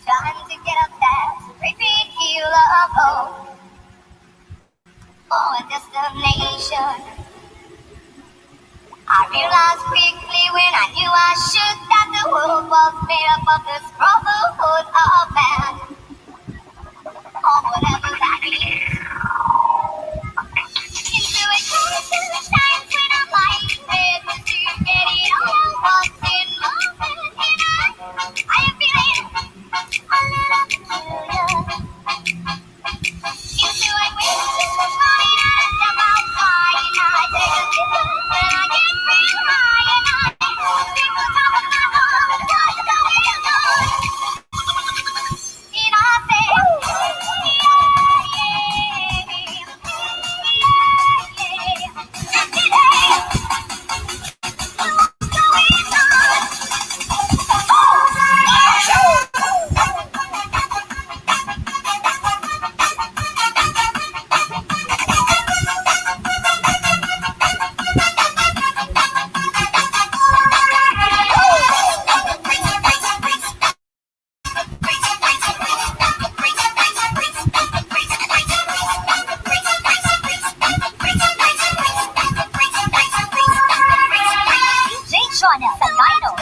trying to get up that great big hill of hope for a destination. I realized quickly when I knew I should that the world was made up of this brotherhood of man, or whatever that is. Into a constant times when I'm lying there to get it all what's in my head, and I am feeling a little peculiar. Into a wind morning and I step outside and I take a sip and I get real high and I think the top of my lungs, God, the way I'm going. And I say, yeah, China, the idol.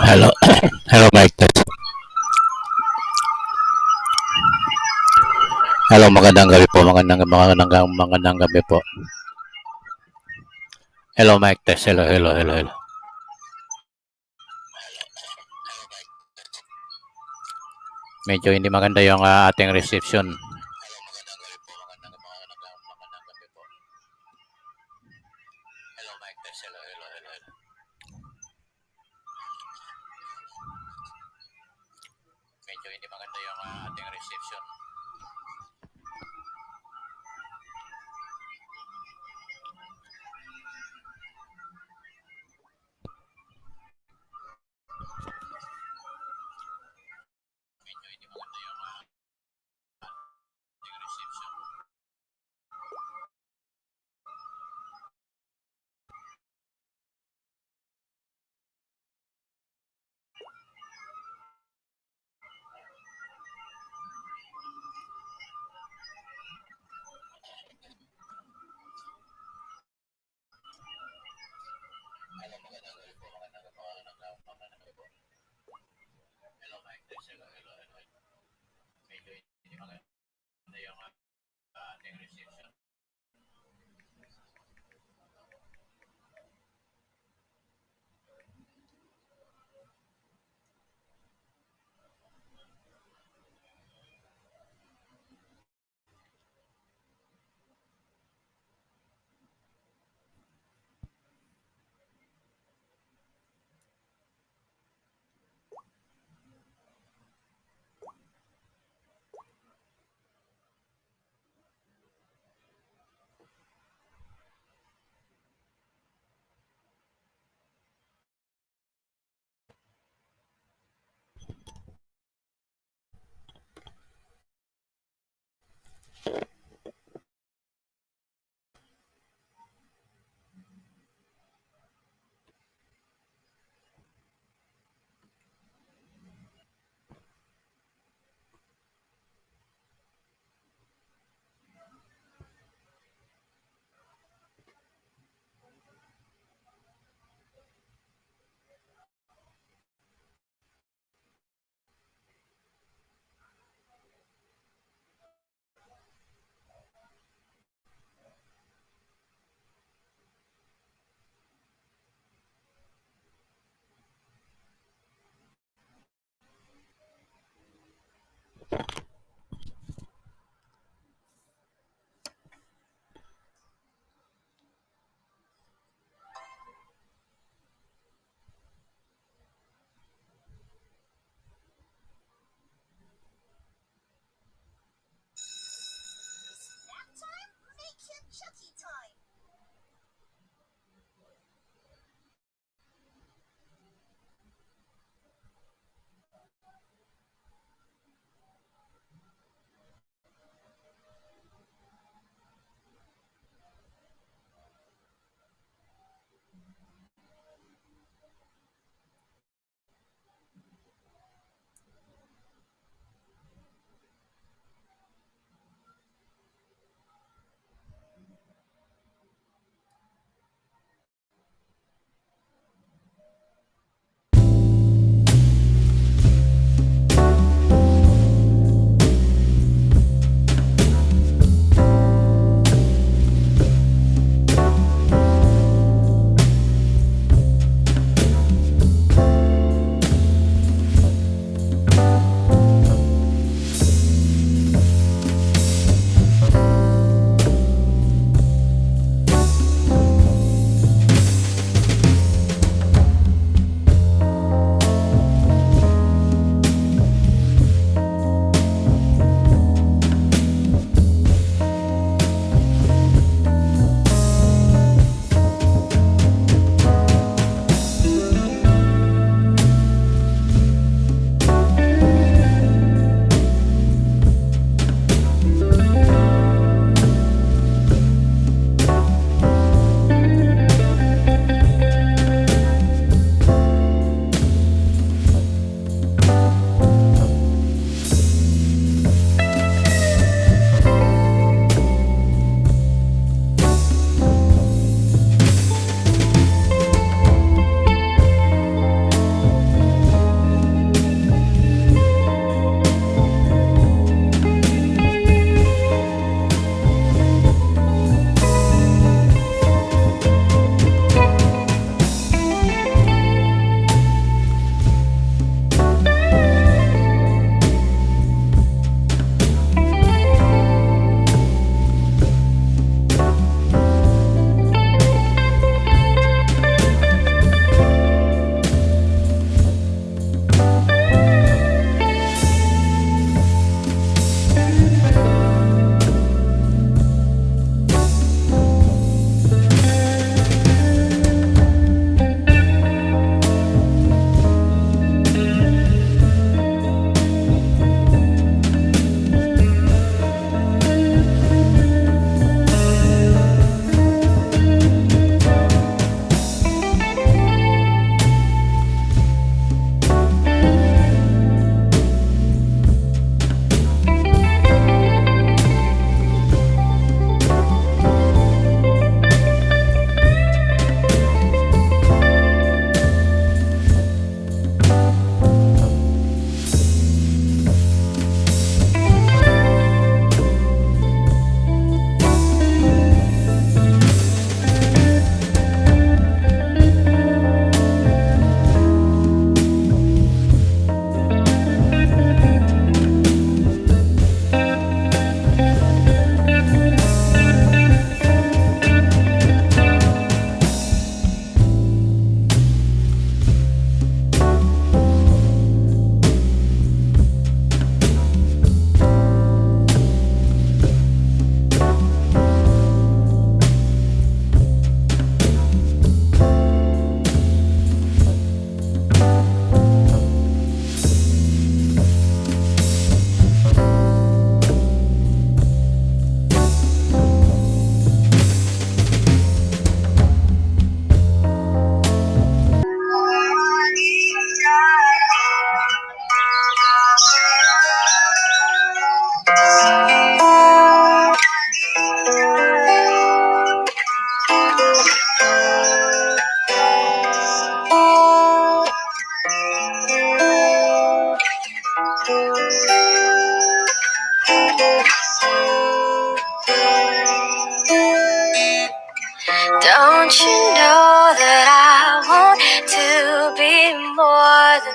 Hello, hello Mike Test. Hello, magandang gabi po, magandang gabi po. Hello Mike Test, hello. Medyo hindi maganda yung ating reception. Medyo hindi maganda yung ating reception. Medyo hindi maganda yung ating reception. Hello Mike Test, hello. Medyo hindi maganda yung ating reception.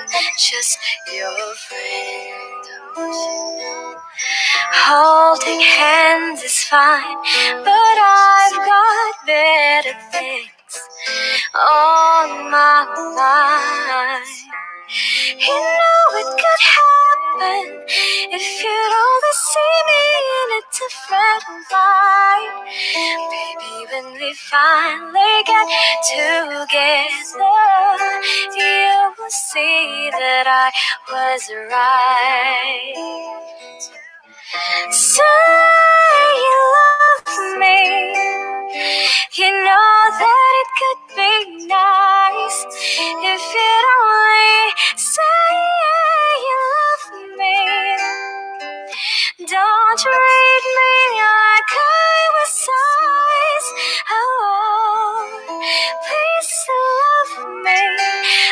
than just your friend. Holding hands is fine, but I've got better things on my mind. You know it could happen if you'd only see me in a different light. Baby, when we finally get together, you will see that I was right. Say you love me. You know that it could be nice if you'd only say you love me. Don't read me like I was size. Oh, please love me.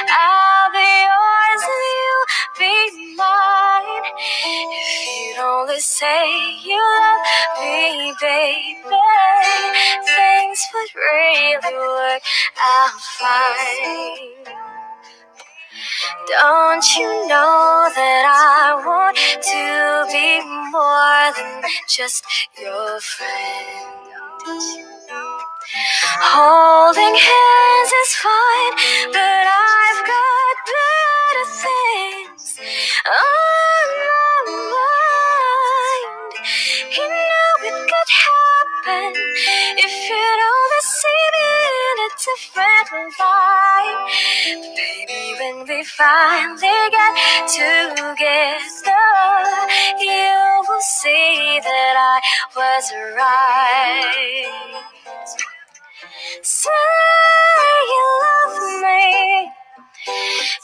I'll be yours and you'll be mine. If you'd only say you love me, baby, things would really work out fine. Don't you know that I want to be more than just your friend? Holding hands is fine, but I've got better things on my mind. You know it could happen if you'd only see me in a different light. Baby, when we finally get together, you will see that I was right. Say you love me.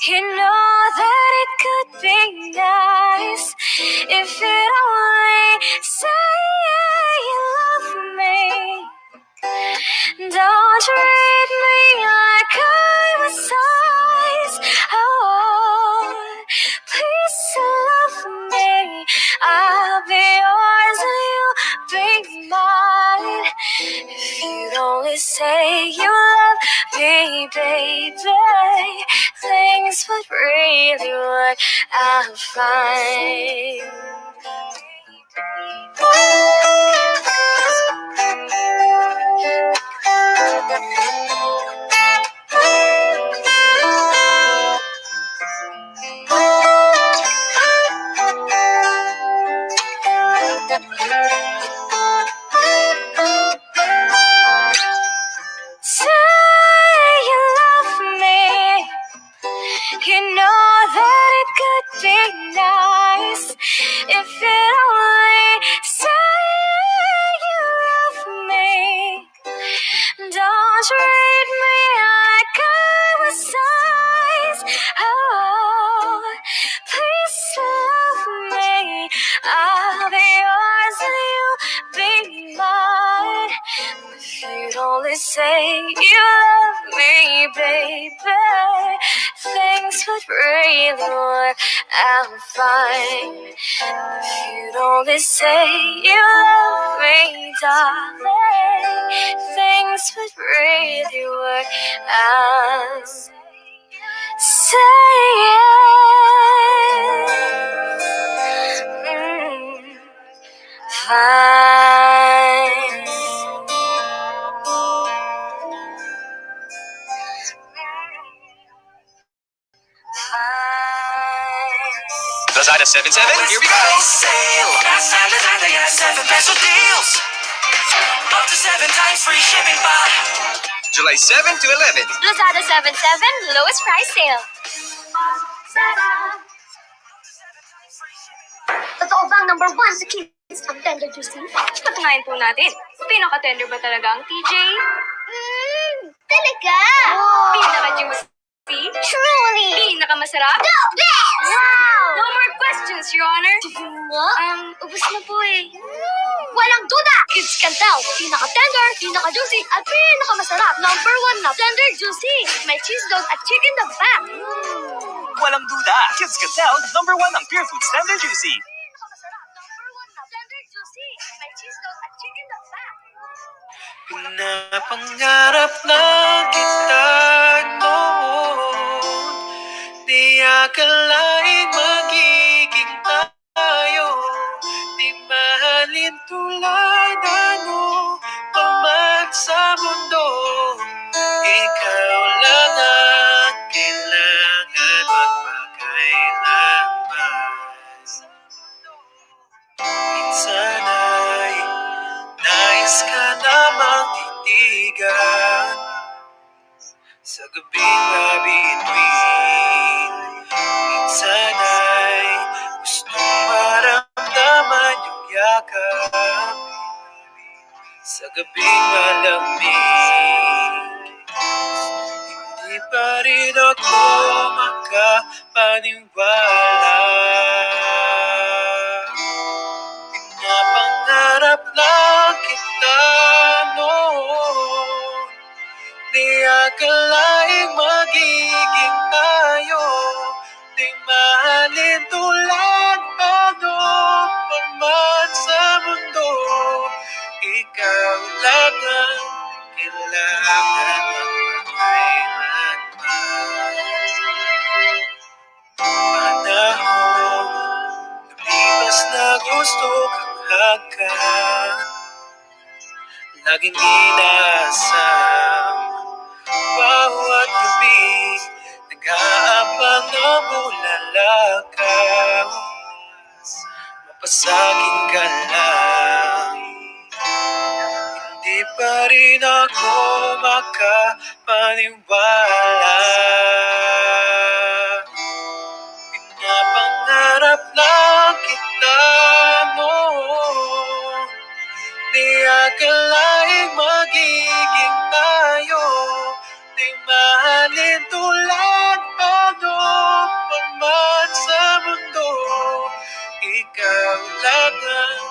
You know that it could be nice if you'd only say you love me. Don't read me like I was size. Oh, please love me. I'll be yours and you'll be mine. If you'd only say you love me, baby, things would really work out fine. Say you love me. You know that it could be nice if you'd only say you love me. Don't read me like I was size. Oh, please love me. I'll be yours and you'll be mine. If you'd only say you love me, baby, things would really work out fine. If you'd only say you love me, darling, things would really work out. Say it. Fine. Lazada 77, here we go! Sale! Last time Lazada got 7 peso deals! Up to 7 times free shipping pa! July 7 to 11. Lazada 77, lowest price sale. Totoo bang number 1 sa kids ang tender juicy? Patunayan po natin, pinaka-tender ba talaga ang TJ? Talaga? Pinaka-juicy? Truly! Pinaka-masarap? The best! Wow! No more questions, Your Honor. Nga? Ubus na po eh. Walang duda! Kids can tell. Pinaka-tender, pinaka-juicy, at pinaka-masarap. Number 1 na tender juicy. May cheese dog at chicken dog pa. Walang duda! Kids can tell, number 1 ang Pure Foods Tender Juicy. Pinaka-masarap. Number 1 na tender juicy. May cheese dog at chicken dog pa. Pinapangarap na kita noon, di akalaing magiging tayo, di mahalin tulad ano pa man sa mundo. Ikaw lang ang kailangan magpakailanman. Minsan ay nais ka namang titigan sa gabing mabituin. Minsan ay gustong maramdaman yung yakap sa gabing malamig. Hindi pa rin ako makapaniwala. Pinapangarap lang kita noon, di akalaing magiging tayo, di mahalin tulad ano pa man sa mundo. Ikaw lang ang kailangan magpakailanman. Panahon lumipas na gusto kang hagkan, laging inaasam. Bawat gabi nag-aabang na bulalakaw, mapasagin ka lang. Hindi pa rin ako makapaniwala. Pinapangarap lang kita noon, di akalaing magiging tayo, di mahalin tulad ano pa man sa mundo. Ikaw lang ang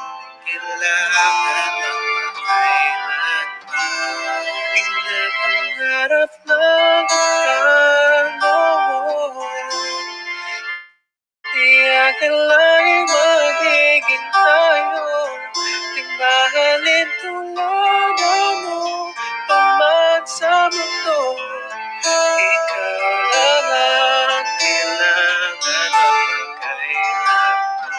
kailangan magpakailanman. Pinapangarap lang kita noon, di akalaing magiging tayo, di mahalin tulad ano pa man sa mundo. Ikaw lang ang kailangan magpakailanman.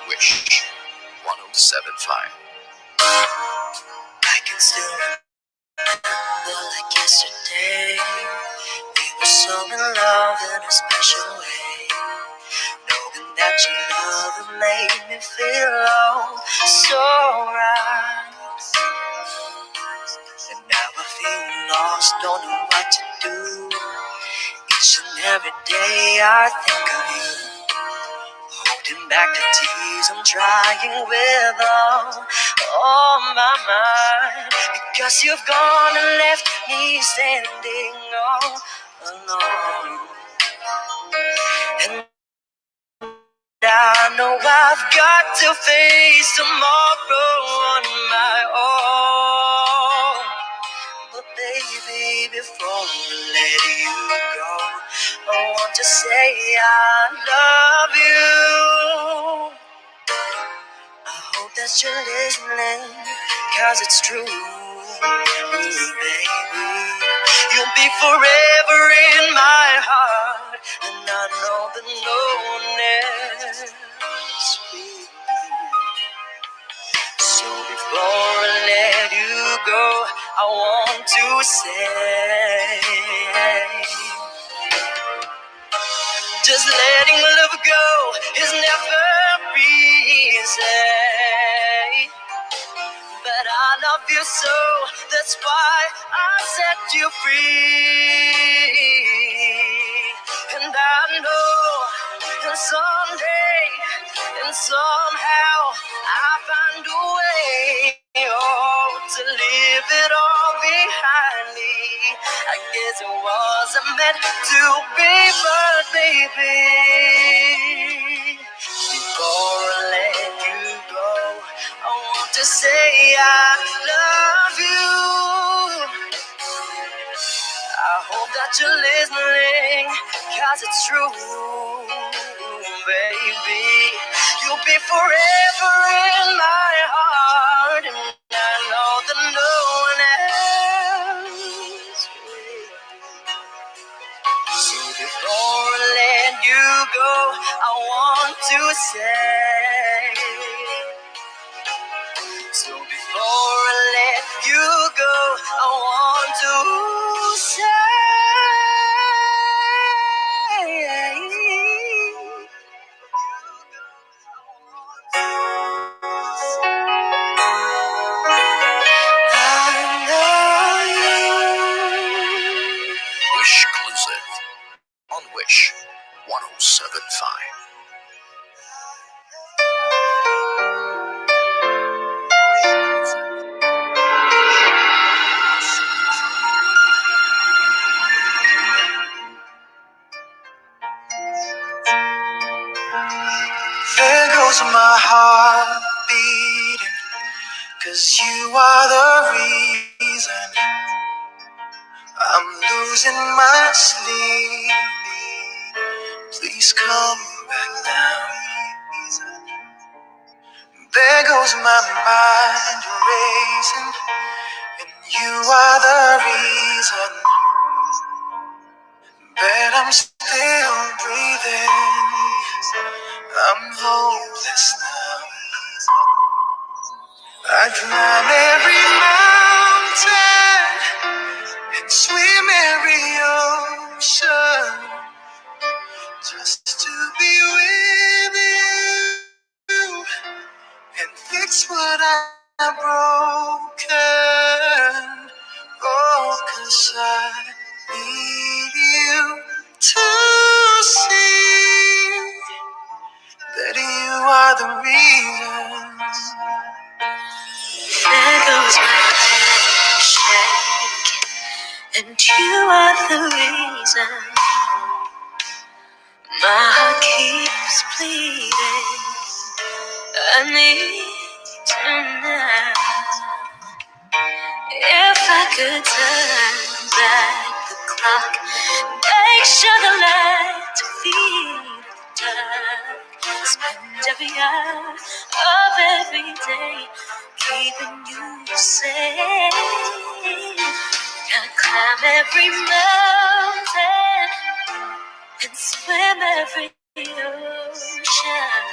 Wish 1075. I can still remember like yesterday. We were so in love in a special way. Knowing that your love had made me feel oh so right. And now I feel lost, don't know what to do. Each and every day I think of you, holding back the tears I'm trying with all my mind. Because you've gone and left me standing all alone. And I know I've got to face tomorrow on my own. But baby, before I let you go, I want to say I love you. I hope that you're listening, 'cause it's true, baby. You'll be forever in my heart, and I know that no one else will. So before I let you go, I want to say, just letting love go is never easy. But I love you so, that's why I set you free. And I know that someday and somehow I'll find a way, oh, to leave it all behind me. I guess it wasn't meant to be, but baby, before I let you go, I want to say I love you. I hope that you're listening, 'cause it's true, baby. You'll be forever in my heart, and I know that no one else will. So before I let you go, I want to say. So before I let you go, I want to say, Wish exclusive on Wish 1075. There goes my heart beating, 'cause you are the reason I'm losing my sleep. Please come back now. There goes my mind racing, and you are the reason that I'm still breathing. I'm hopeless now. I climb every mountain and swim every ocean just to be with you and fix what I've broken. Oh, 'cause I need you to see that you are the reason. There goes my head shaking, and you are the reason my heart keeps bleeding. I need you now. If I could turn back the clock, make sure the light to feed the dark, spend every hour of every day keeping you safe. I climb every mountain and swim every ocean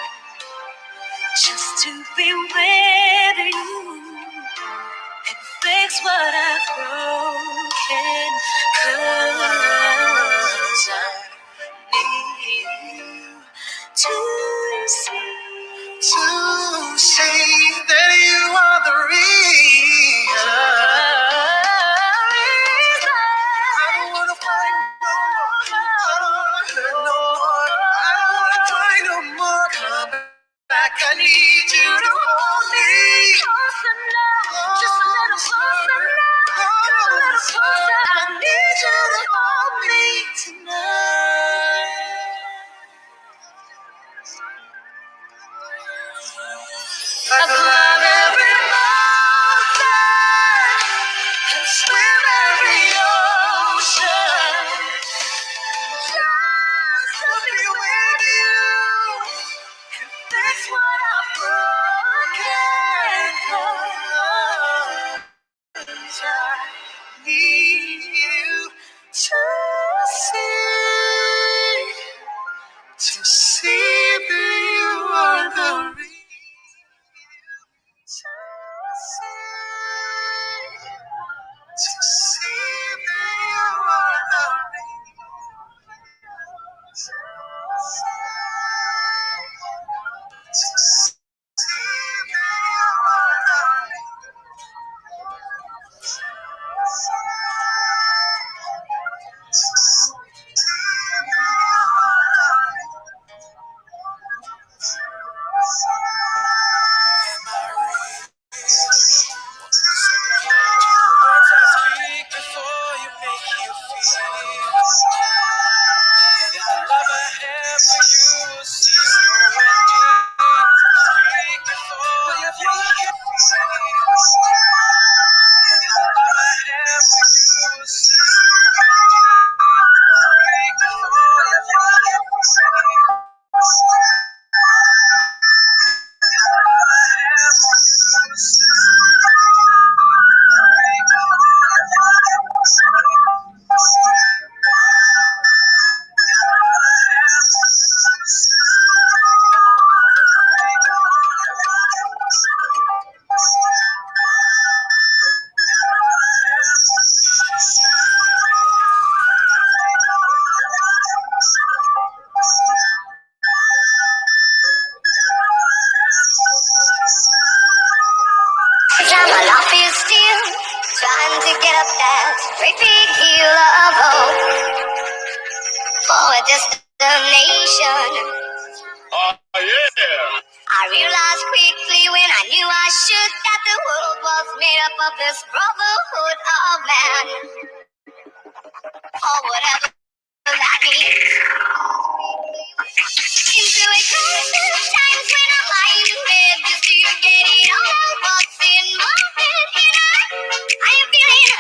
just to be with you and fix what I've broken. 'Cause I need you to see that you are the reason. I don't wanna fight no more. I don't wanna hurt no more. I don't wanna cry no more. Come back, I need you to hold me. Closer now, just a little closer now. Just a little closer. I need you to hold for a destination. Oh, yeah. I realized quickly when I knew I should that the world was made up of this brotherhood of man, or whatever that means. Into a crisis times when I'm lying in bed just to get it all what's in my head. I am feeling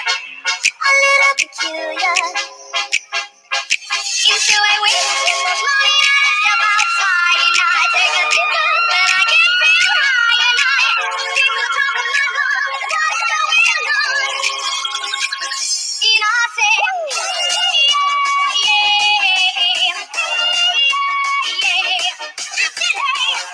a little peculiar. Into a wake this morning and I step outside and I take a deep breath and I get real high and I sing the top of my lungs, what's going on? And I say, yeah, yeah, yeah. Today, what's going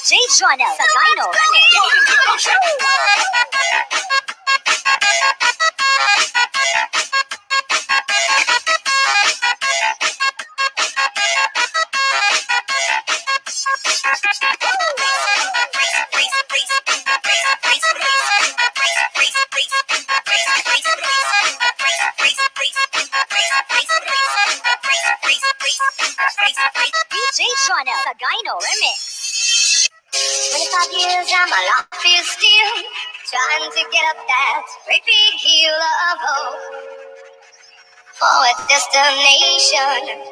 DJ Jonel Sagayno DJ Jonel Sagayno Remix. 25 years and my life is still trying to get up that great big hill of hope for a destination.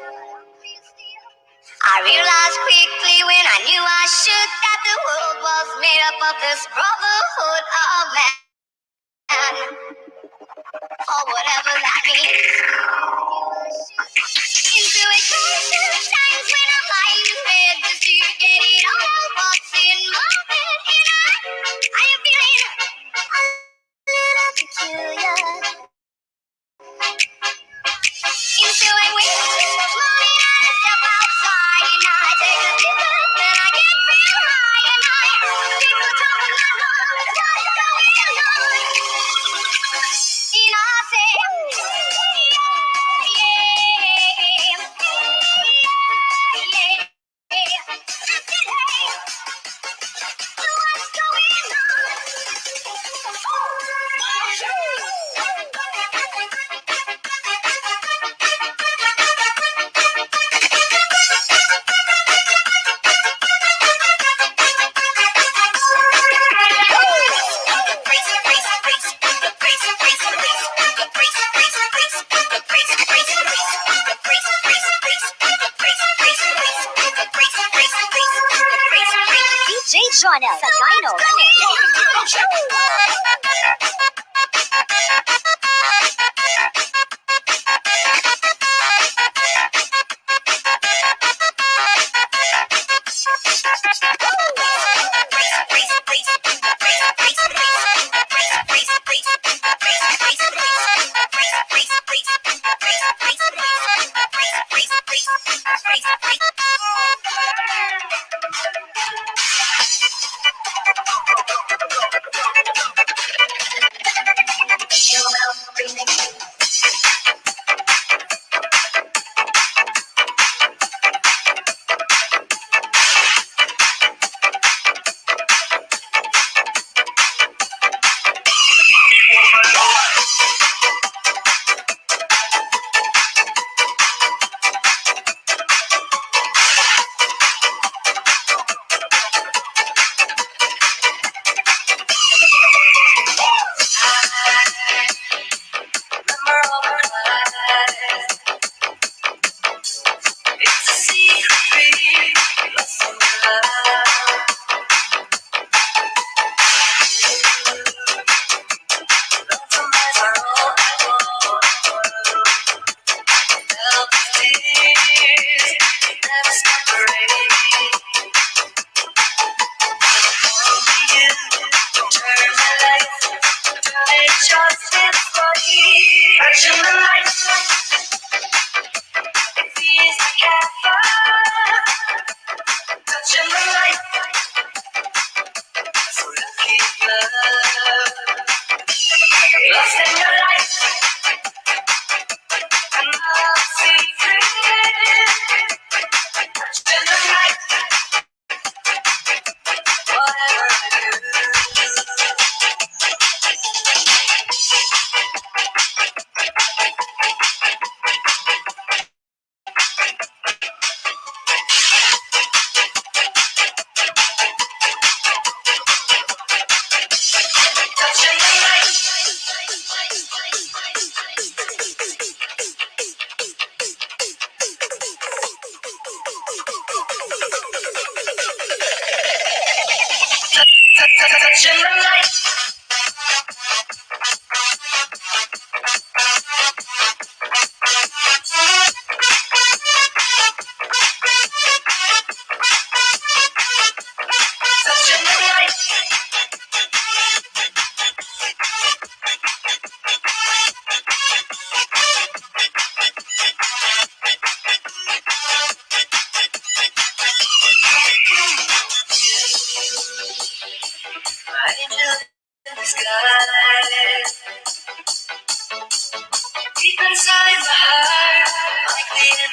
I realized quickly when I knew I should that the world was made up of this brotherhood of man, or whatever that means. Into a crisis times when I'm lying in bed just to get it all what's in my head. I am feeling a little peculiar. Into a wake this morning and I step outside and I take a deep breath and I get real high and I sing the top of my lungs, what's going on? And I say, yeah, yeah, yeah. Today, what's going DJ Jonel Sagayno Remix.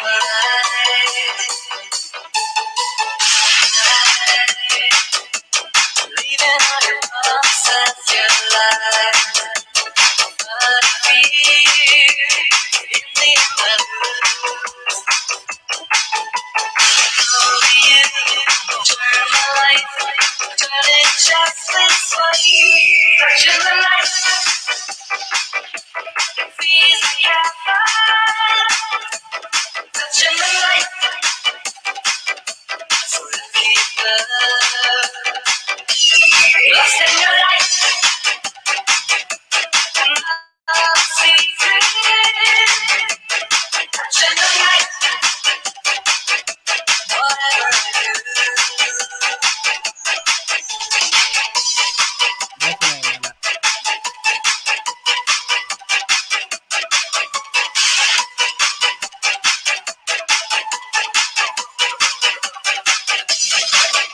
Leaving all your promises, your life. But I fear in the end I lose. Only you turn my life, turn it just this way. Touching the light, it feels like heaven. Touching the light, so repeat love. Lost in your light, I'm secret. Touching the light, whatever I do.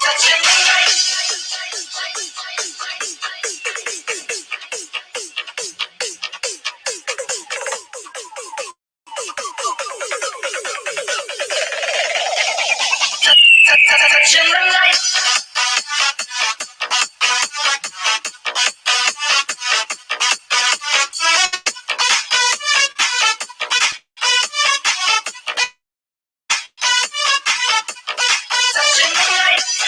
Touching the light. Touching the light. Touching the light.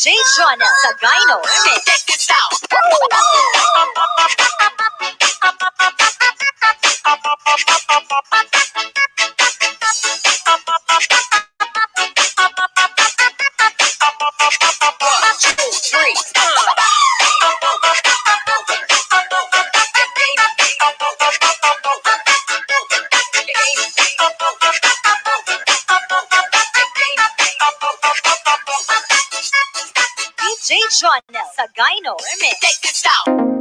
DJ Jonah Sagayno Remix. Check this out. DJ Jonah Sagayno Remix. Check this out.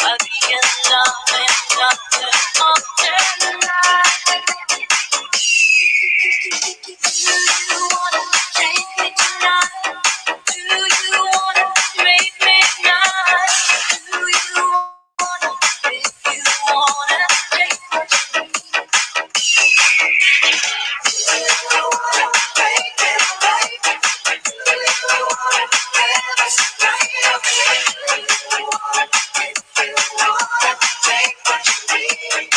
I'll be in love and nothing all tonight. Do you wanna take me tonight? Do you wanna make me nice? Do you wanna, if you wanna take what you need? Do you wanna make it right? Do you wanna live as a dream? Do you wanna, if you wanna take what you need?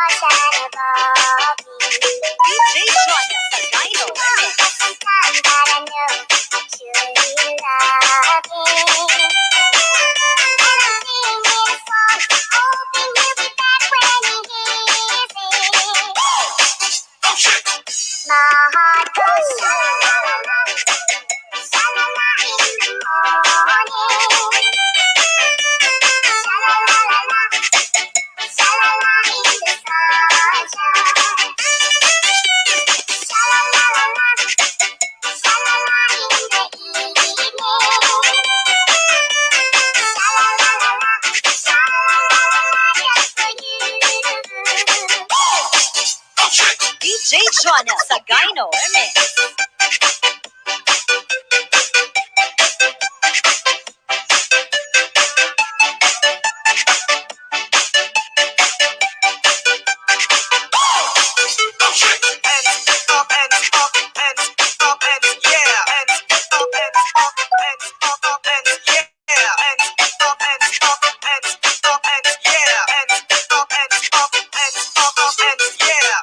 sunshine above me. DJ Joanna Sagayno Remix. Sometimes that I know truly love me. And I'm singing a song, hoping you'll be back when he hears it. Oh shit! My heart goes sha-la-la-la-la, sha-la-la in the morning. Sha-la-la-la-la, sha-la-la in the sunshine. Sha-la-la-la-la, sha-la-la in the evening. Sha-la-la-la-la, sha-la-la-la-la, just for you. Oh shit! DJ Joanna Sagayno Remix. Oh shit! Hands up, hands up, hands up, hands yeah. Hands up, hands up, hands up, hands yeah. Hands up, hands up, hands up, hands yeah. Hands up, hands up, hands up, hands yeah.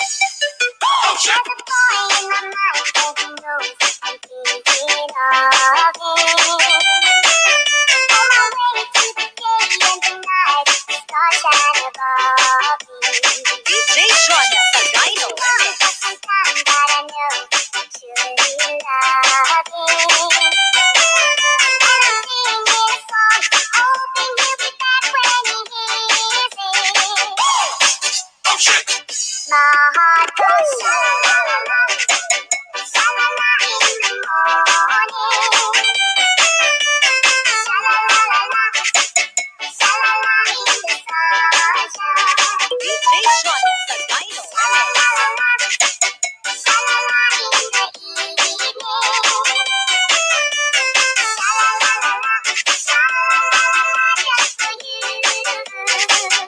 Oh shit! There's a boy in my mind and he knows I'm thinking of him. On my way to the day and the night, the stars shine above me. DJ Joanna Sagayno Remix. Sometimes that I know truly love him. And I'm singing a song, hoping he'll be back when he hears it. Oh shit! My heart goes sha-la-la-la-la, sha-la-la in the morning. Sha-la-la-la-la, sha-la-la in the sunshine. DJ Joanna Sagayno Remix. Sha-la-la-la-la, sha-la-la in the evening. Sha-la-la-la-la, sha-la-la-la-la, just for you.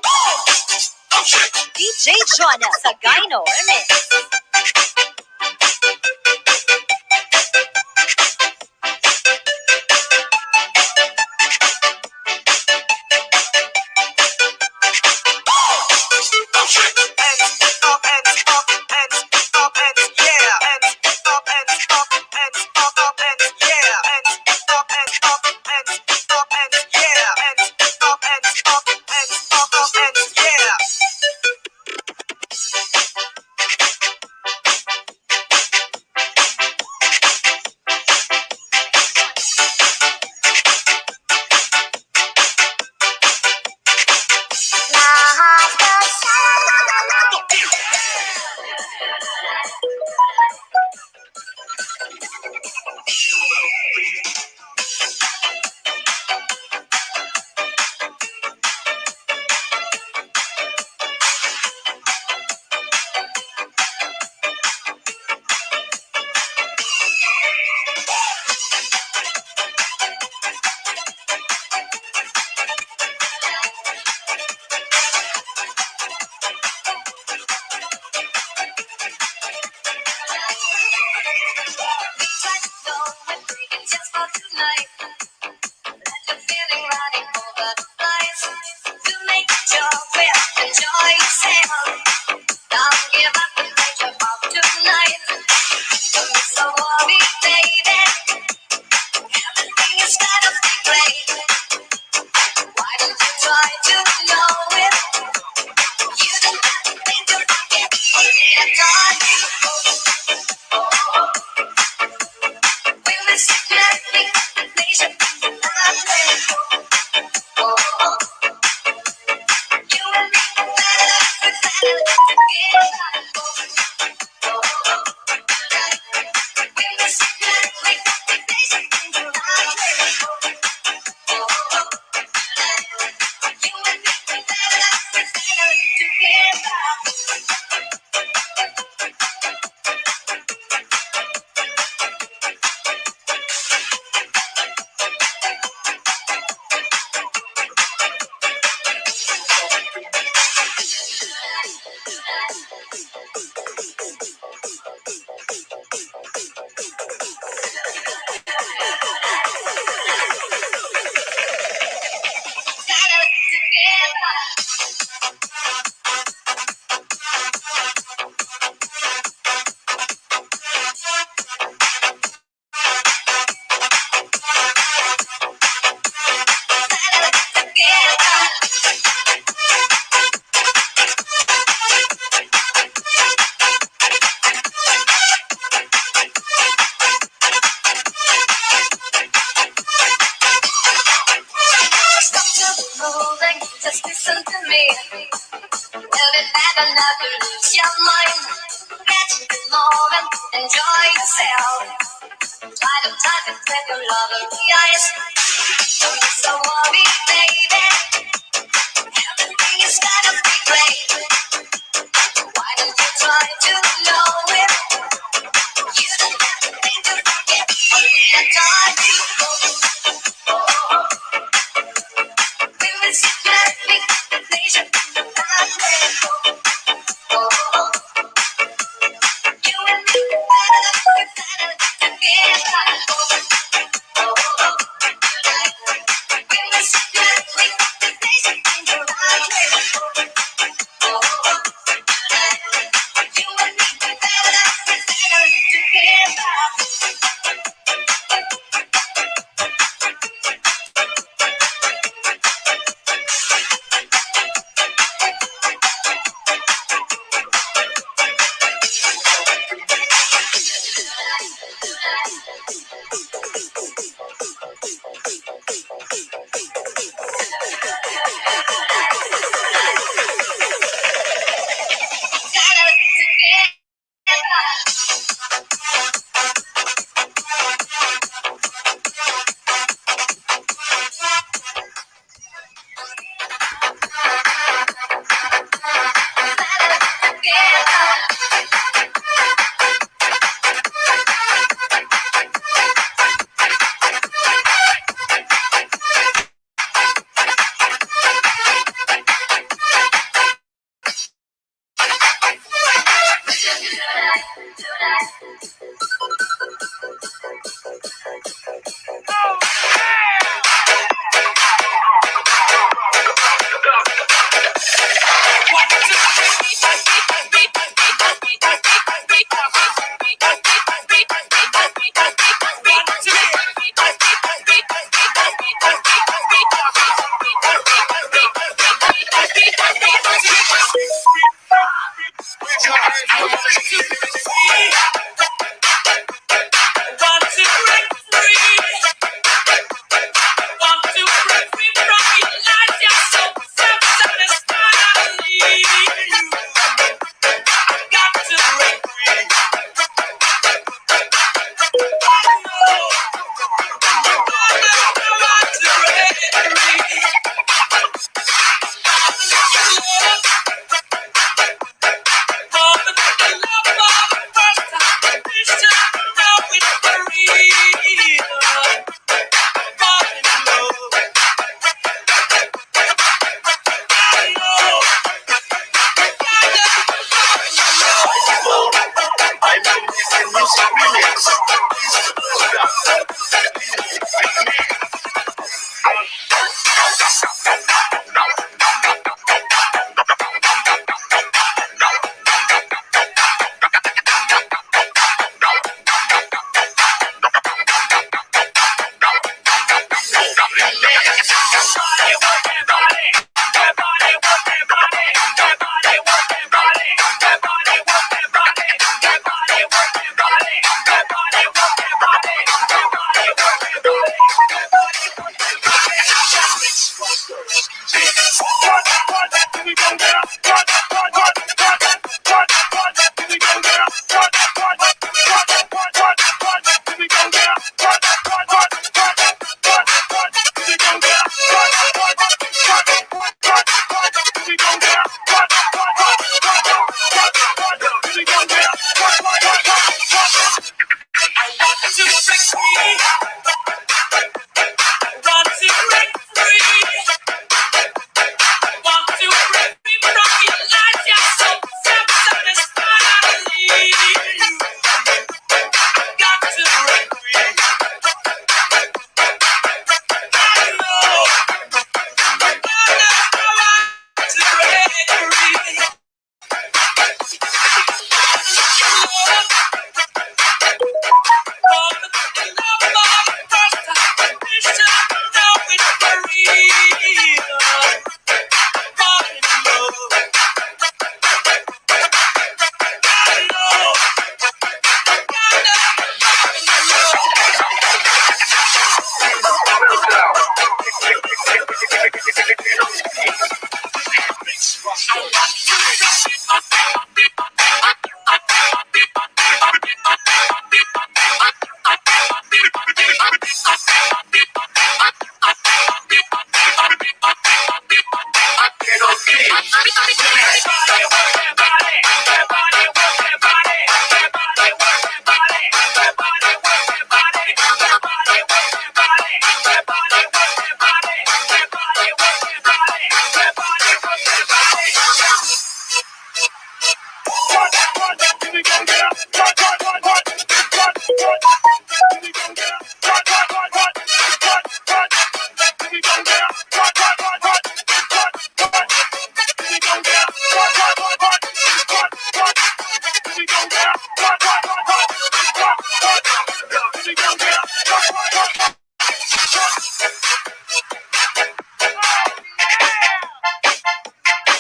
Oh shit! DJ Joanna Sagayno Remix. Oh shit! Hands up, hands up, hands up, hands yeah. Hands up, hands up, hands up, hands yeah. Hands up, hands up, hands up, hands yeah. Hands up, hands up, hands up, hands yeah. My heart goes sha-la-la-la-la. Try to know it. You don't have to think about it. When we sit like nation in the you and me better together. When we sit like nation in the you and me better together. your mind. Get in the moment, enjoy yourself. Try to time it with your lovely eyes. Don't be so worried, baby. Everything is gonna be great. Why don't you try to know it? You don't have to think to forget. The time to go. We will sit perfect nation. Not let go. You and me, we're better together. We will sit perfect nation. Not let go. You and me, we're better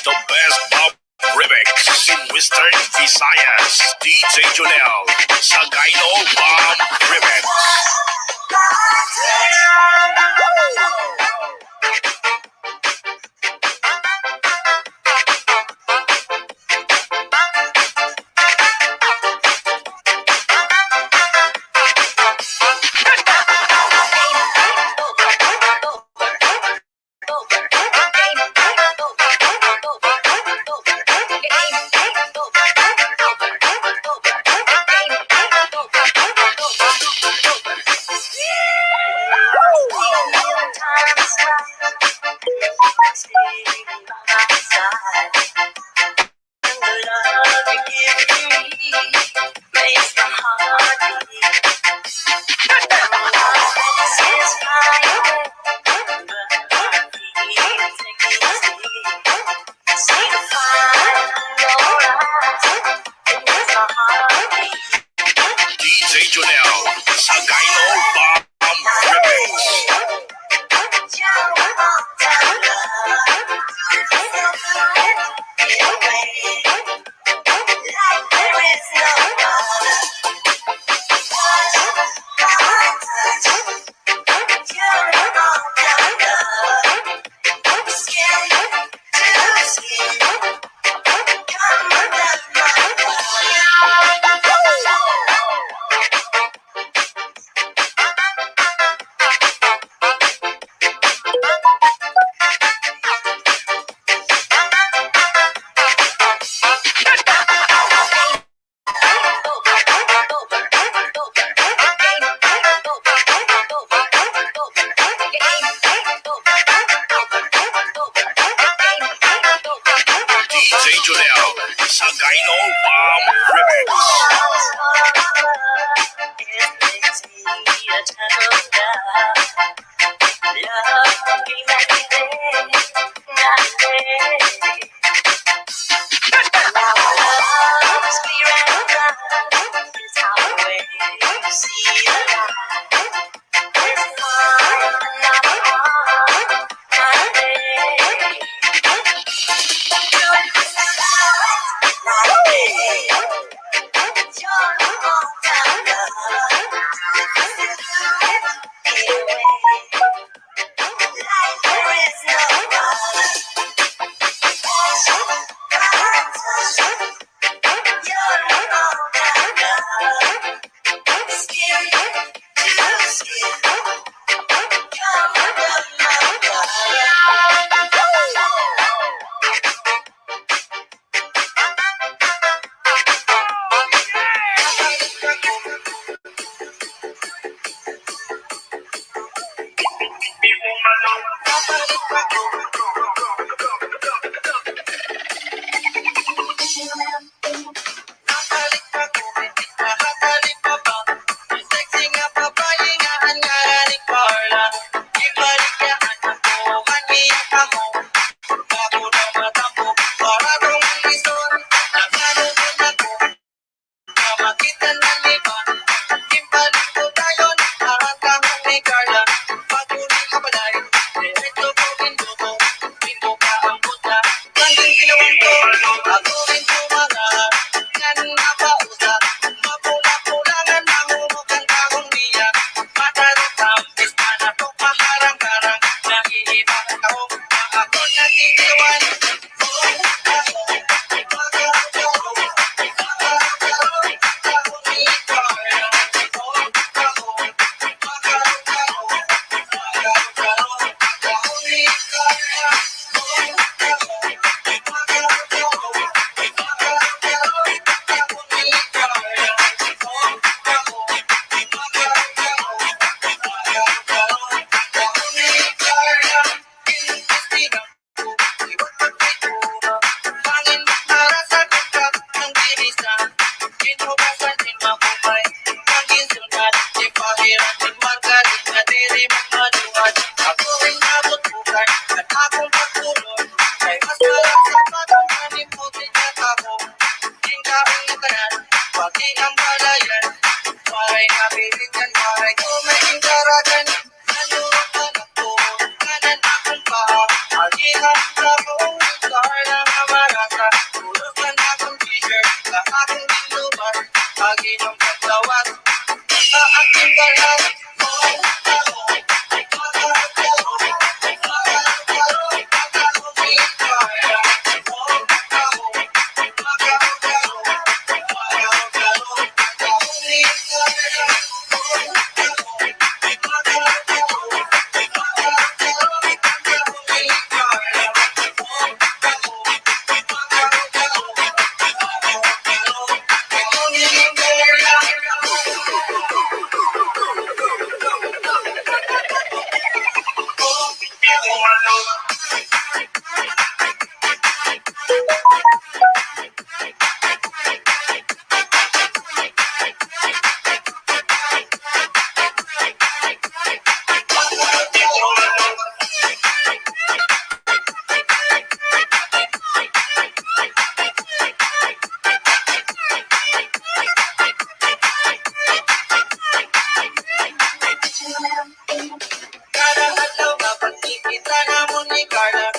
The best pop remix in Western Visayas. DJ Junel, Sagayno Bomb Remix. DJ Junel, Sagayno Bomb Remix. DJ Junel, Sagayno Bomb Remix. hugasan din makumay. Ang insulman, di pahiratin magaling na diri magmaluhan. Ako rin nabutbukan at akong pagtulon. Kay mas marap sa patong maniputin na ako. Tingkaong nakanan, pati ang balayan. Maray nabiling yan, maray ko may ingkaragan. Nanurot na nagtuon, kanan akong paa. Agihang akong star ng amarasa. Tulog man akong t-shirt, sa aking dinuban. Aginong pagtawag, sa aking balat. Karang adlaw nga pagkikita namon ni Carla.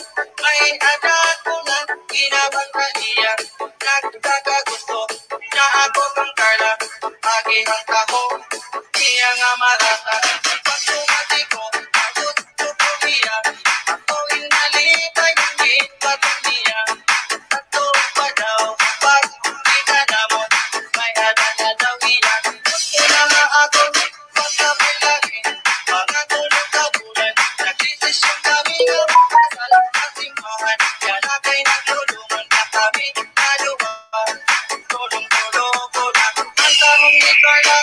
May anak ko nga ginabanta niya. Nagkakagusto na ako kang Carla. Agihang taho, niya nga marata. Pag sumati ko, gusto ko niya. Ako inalipay ng gitbatong niya. Ato pa daw, pag kita namon, may ada na daw iyan. Gusto na nga ako, pagkapilahin. Mga tulog ka bulan, nagdesisyon kami na makasal at simbahan. Kaya kay nagtulungan na kami naluhan. Tulong-tulong ko lang ang tanong ni Carla.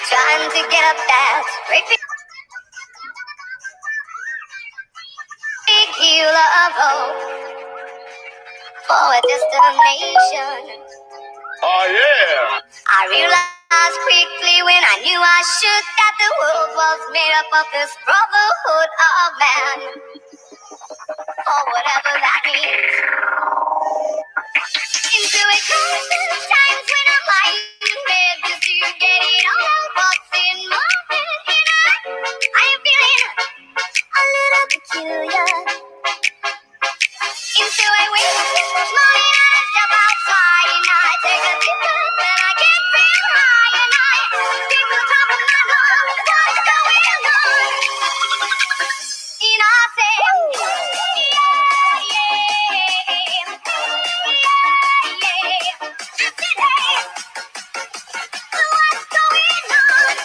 Trying to get up that great big hill of hope for a destination. Oh, yeah. I realized quickly when I knew I should that the world was made up of this brotherhood of man, or whatever that means. Into a constant times when I'm lying bed just to get it all out what's in my head, and I am feeling a little peculiar. Into a wake morning, I step outside and I take a deep breath and I get real high and I think the top of my lungs, what's going on? And I say, yeah, yeah, yeah, today, what's going on?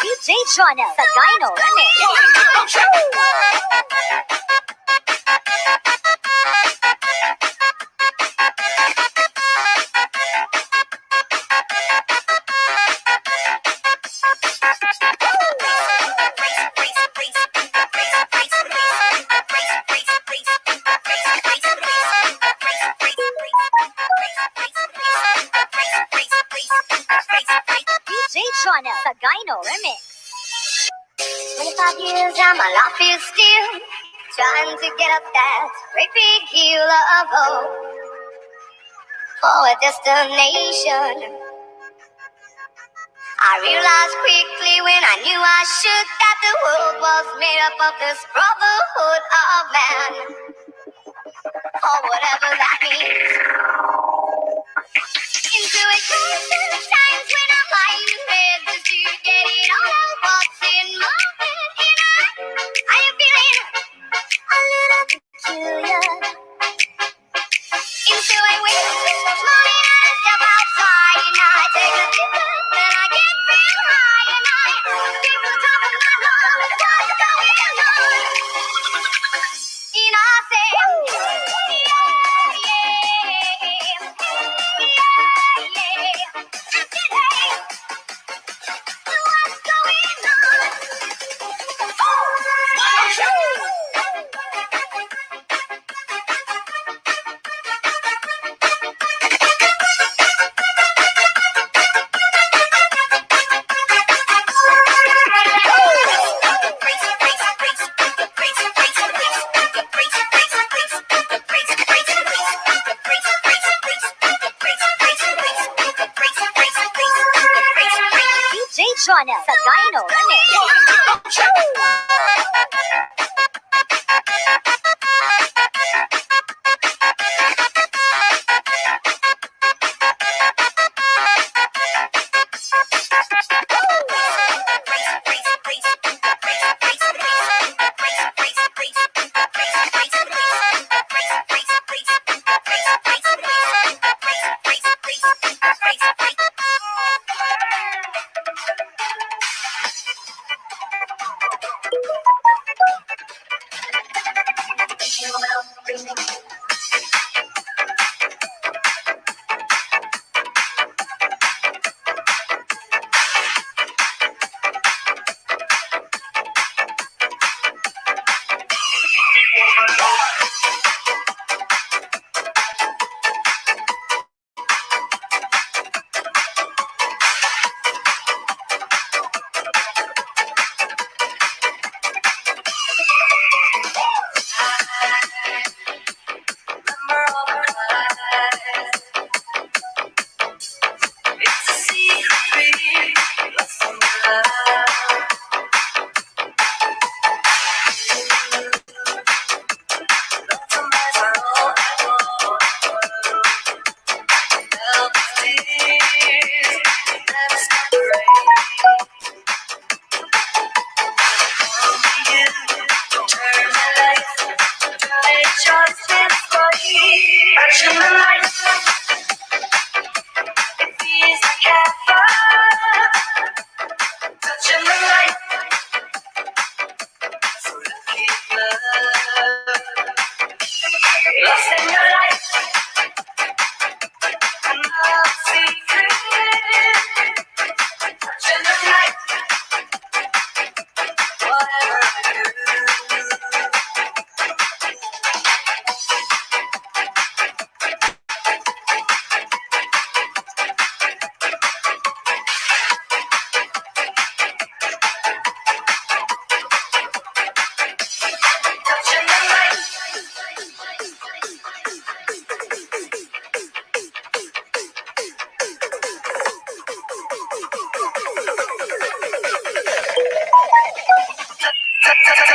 DJ Jonah sa Gyno Remix. DJ Jonah sa Gyno Remix. 25 years and my life is still trying to get up that great big hill of hope for a destination. I realized quickly when I knew I should that the world was made up of this brotherhood of man, or whatever that means. Into a constant times when I'm lying in bed just to get it all out what's in my head, and I am feeling a little peculiar. Into a wake morning, I step outside and I take a deep breath and I get real high and I think the top of my lungs, what's going on? And I say, yeah, yeah, yeah, today, what's going on? DJ Jonah sa Gyno Remix.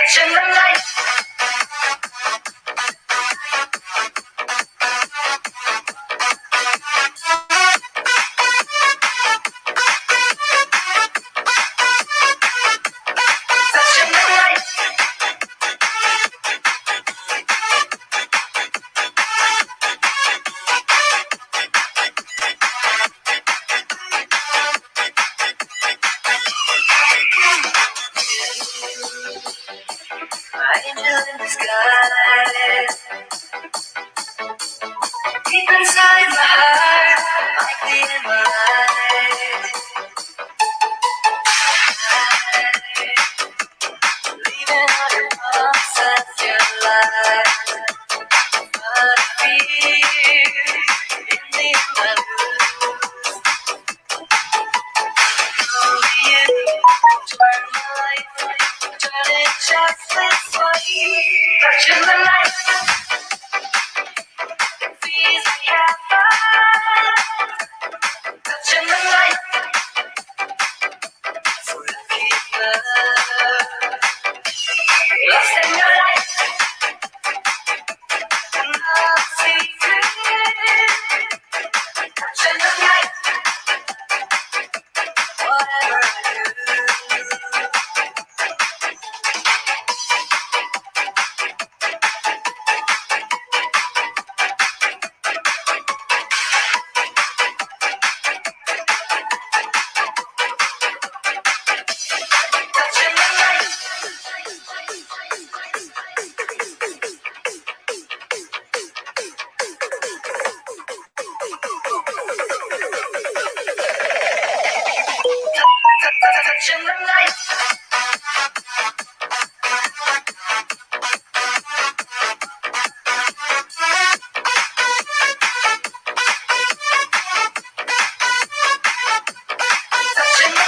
touching the light. Touching the light. My angel in disguise. Deep inside my heart, like the emerald. Leaving all your bumps and your lies. But I feel in the end I lose. Only you turn the light, turn it just this way. Touching the light, it feels like heaven. Touching the light, so lucky love. Lost in your light, love secret. Touching the light, whatever I do. Touching the light. Touching the light. Touching the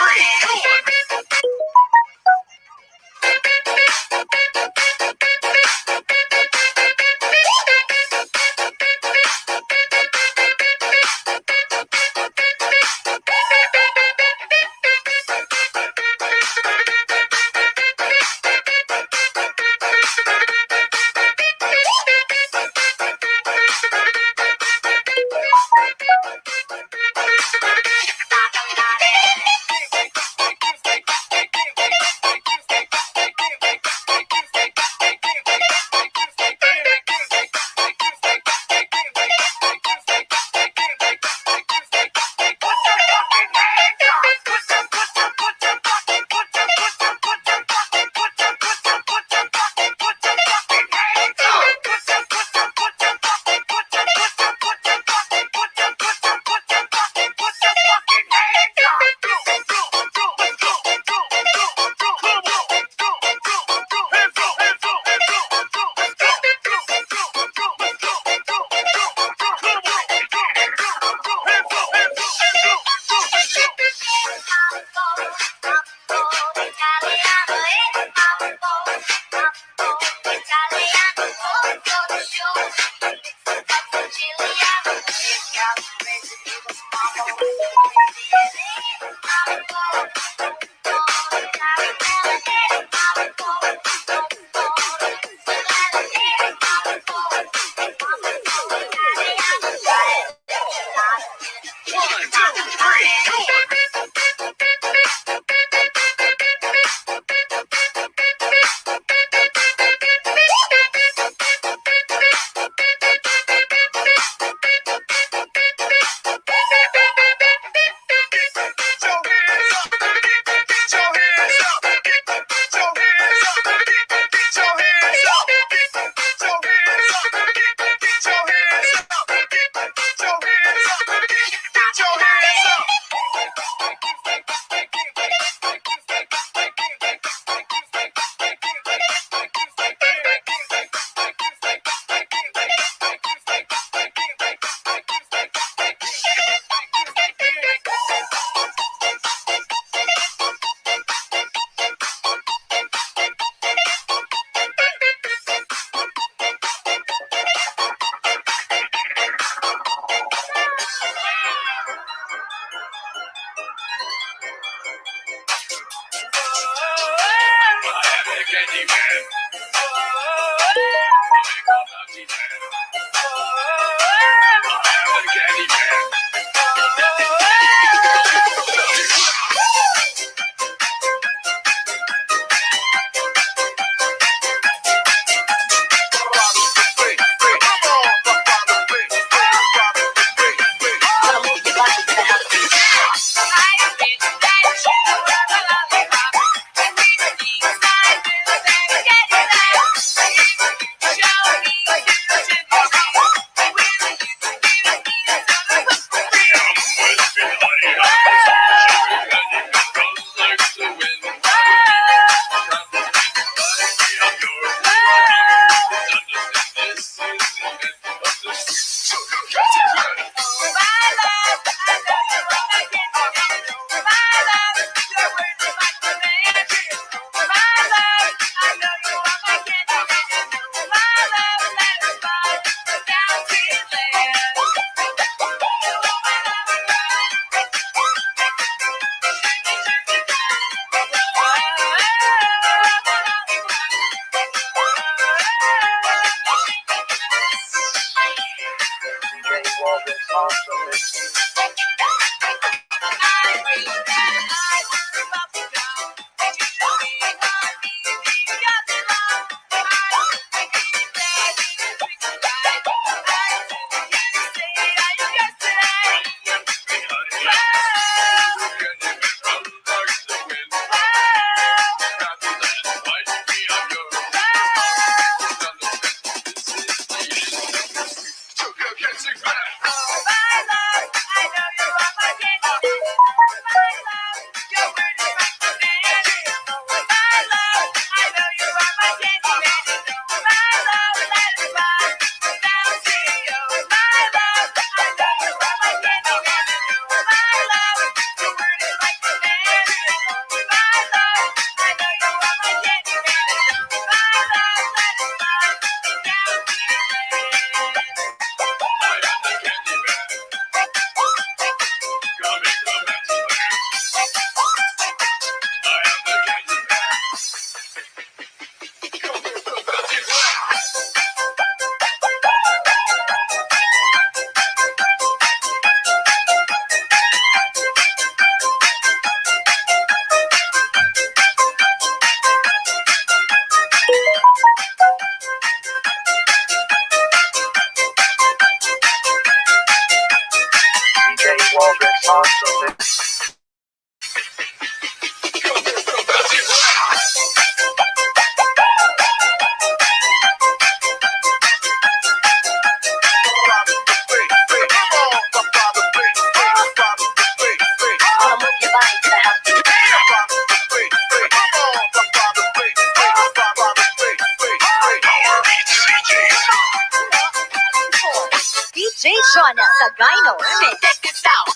light. Candyman. DJ Jonah Sagayno Remix. Check this out.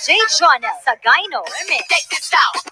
DJ Jonah Sagayno Remix. Check this out.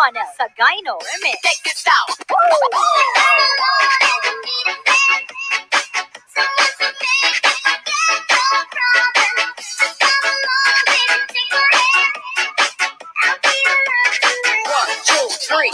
Jonah Sagayno Remix. Check this out. One, two, three.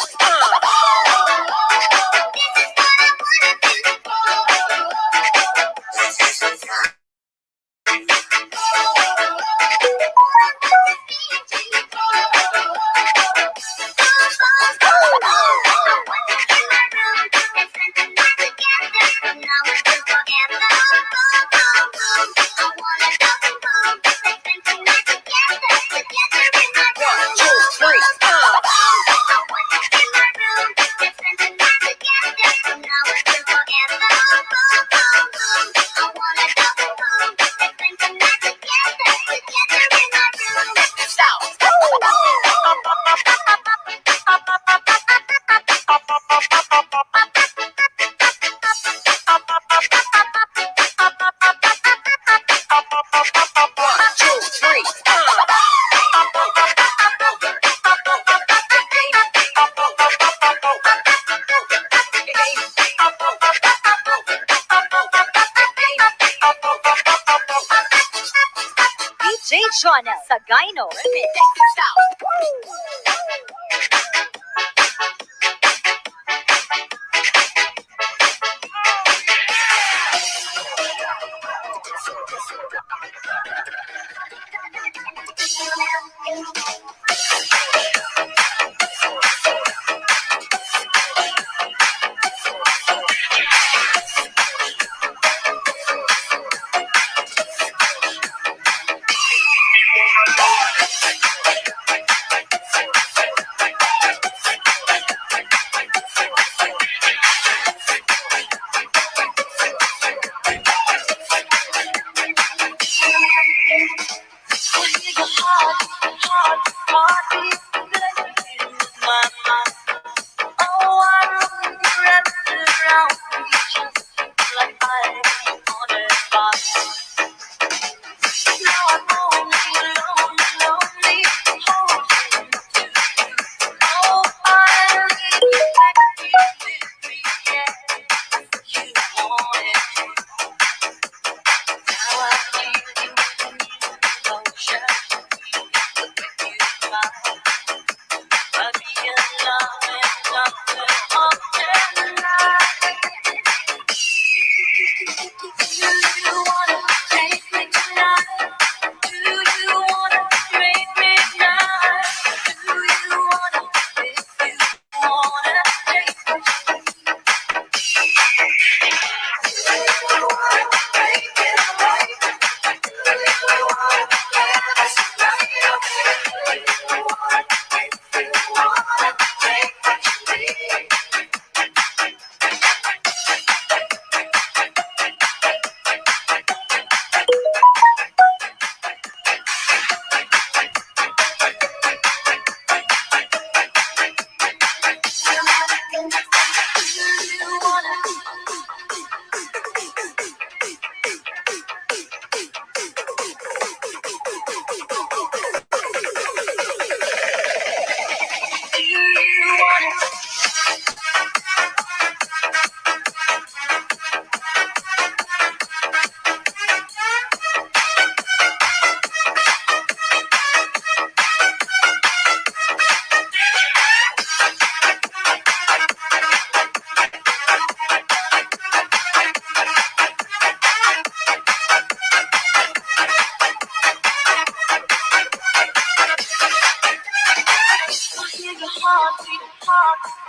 DJ Jonah Sagayno Remix.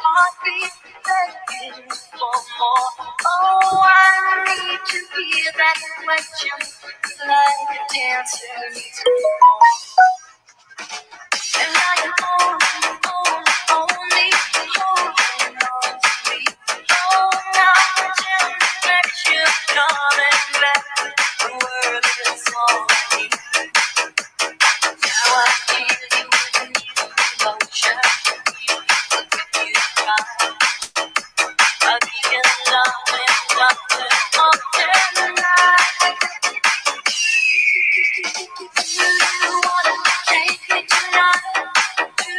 heartbeat begging for more. Oh, I need to hear that question like a dancer needs more. And I can only holding on to me. Oh, now the generation coming back. The world is all I need. Now I feel you with new emotion. You try. I'll be in love and nothing more than tonight. Do you wanna take me tonight? Do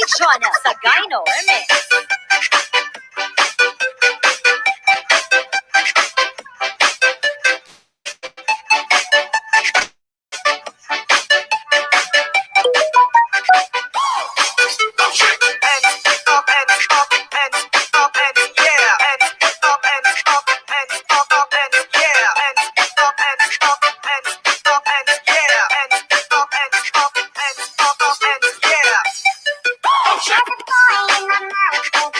Jonna sa Gyno Remix. There's a boy in my mouth.